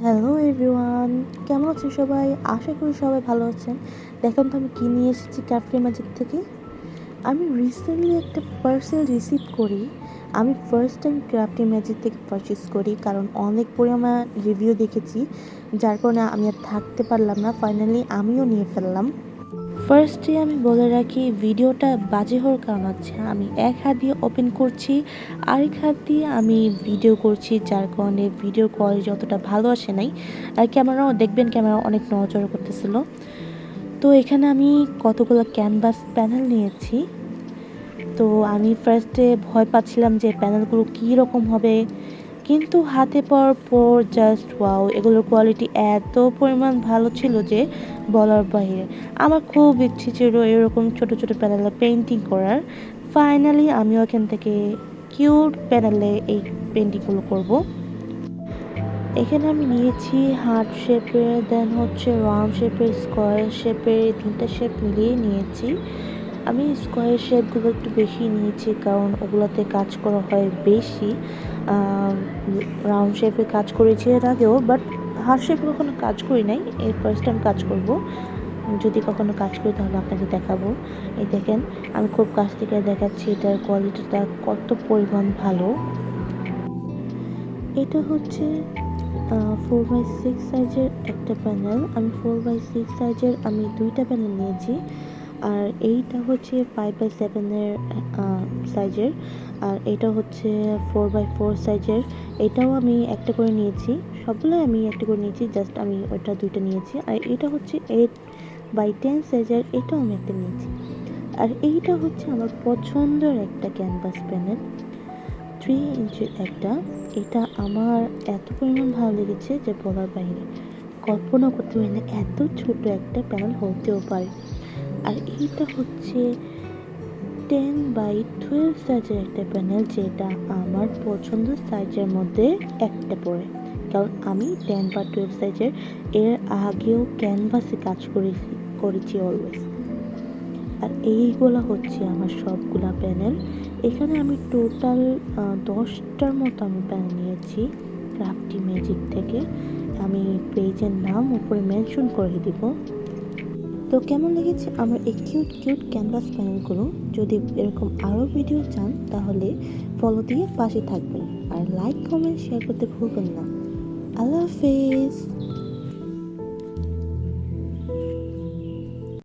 Hello everyone, কেমন আছেন সবাই? আশা করি সবাই ভালো আছেন। দেখুন তো আমি কী নিয়ে এসেছি ক্রাফটি ম্যাজিক থেকে। আমি রিসেন্টলি একটা পার্সেল রিসিভ করি। আমি ফার্স্ট টাইম ক্রাফটি ম্যাজিক থেকে পারচেজ করি, কারণ অনেক পরিমাণ রিভিউ দেখেছি, যার কারণে আমি আর থাকতে পারলাম না। ফাইনালি আমিও নিয়ে ফেললাম। ফার্স্টে আমি বলে রাখি, ভিডিওটা বাজে হওয়ার কারণ হচ্ছে আমি এক হাত দিয়ে ওপেন করছি, আরেক হাত দিয়ে আমি ভিডিও করছি, যার কারণে ভিডিওর কোয়ালিটি যতটা ভালো আসে নাই। আর ক্যামেরাও দেখবেন, ক্যামেরা অনেক নড়াচড়া করতেছিল। তো এখানে আমি কতগুলো ক্যানভাস প্যানেল নিয়েছি। তো আমি ফার্স্টে ভয় পাচ্ছিলাম যে প্যানেলগুলো কী রকম হবে, কিন্তু হাতে পাওয়ার পর জাস্ট ওয়াও, এগুলোর কোয়ালিটি এত পরিমাণ ভালো ছিল যে বলার বাইরে। আমার খুব ইচ্ছে ছিল এরকম ছোট ছোট প্যানেলে পেন্টিং করার। ফাইনালি আমিও এখান থেকে কিউট প্যানেলে এই পেন্টিংগুলো করব। এখানে আমি নিয়েছি হার্ট শেপের, দেন হচ্ছে রাউন্ড শেপের, স্কোয়ার শেপের, তিনটা শেপ মিলিয়ে নিয়েছি। আমি স্কোয়ার শেপগুলো একটু বেশি নিয়েছি, কারণ ওগুলোতে কাজ করা হয় বেশি। রাউন্ড শেপে কাজ করেছি এর আগেও, বাট হার্ট শেপে কখনো কাজ করি নাই, এই ফার্স্ট টাইম কাজ করব। যদি কখনো কাজ করি তাহলে আপনাকে দেখাবো। এই দেখেন, আমি খুব কাছ থেকে দেখাচ্ছি এটার কোয়ালিটিটা কত পরিমাণ ভালো। এটা হচ্ছে 4x6 সাইজের একটা প্যানেল। আমি 4x6 সাইজের দুইটা প্যানেল নিয়েছি। আর এইটা হচ্ছে 5x7 সাইজের, আর এটা হচ্ছে 4x4 সাইজের। এটাও আমি একটা করে নিয়েছি, সবগুলোই আমি একটা করে নিয়েছি, জাস্ট আমি ওইটা দুইটা নিয়েছি। আর এটা হচ্ছে 8x10 সাইজের, এটাও আমি একটা নিয়েছি। আর এইটা হচ্ছে আমার পছন্দের একটা ক্যানভাস প্যানেল, 3 ইঞ্চির একটা। এটা আমার এত পরিমাণ ভালো লেগেছে যে বলার বাইরে। কল্পনা করতে পারি না এত ছোট একটা প্যানেল হতেও পারে। আর এইটা হচ্ছে 10x12 সাইজের একটা প্যানেল, যেটা আমার পছন্দের সাইজের মধ্যে একটা পড়ে, কারণ আমি 10x12 সাইজের এর আগেও ক্যানভাসে কাজ করেছি অলওয়েজ। আর এইগুলো হচ্ছে আমার সবগুলা প্যানেল। এখানে আমি টোটাল 10টার মতো আমি প্যানেল নিয়েছি ক্রাফটি ম্যাজিক থেকে। আমি পেজের নাম উপরে মেনশন করে দিব। তো কেমন লেগেছে আমার এই কিউট কিউট ক্যানভাস প্যানেলগুলো? যদি এরকম আরও ভিডিও চান তাহলে ফলো দিয়ে পাশে থাকবেন, আর লাইক কমেন্ট শেয়ার করতে ভুলবেন না। আল্লাহ হাফেজ।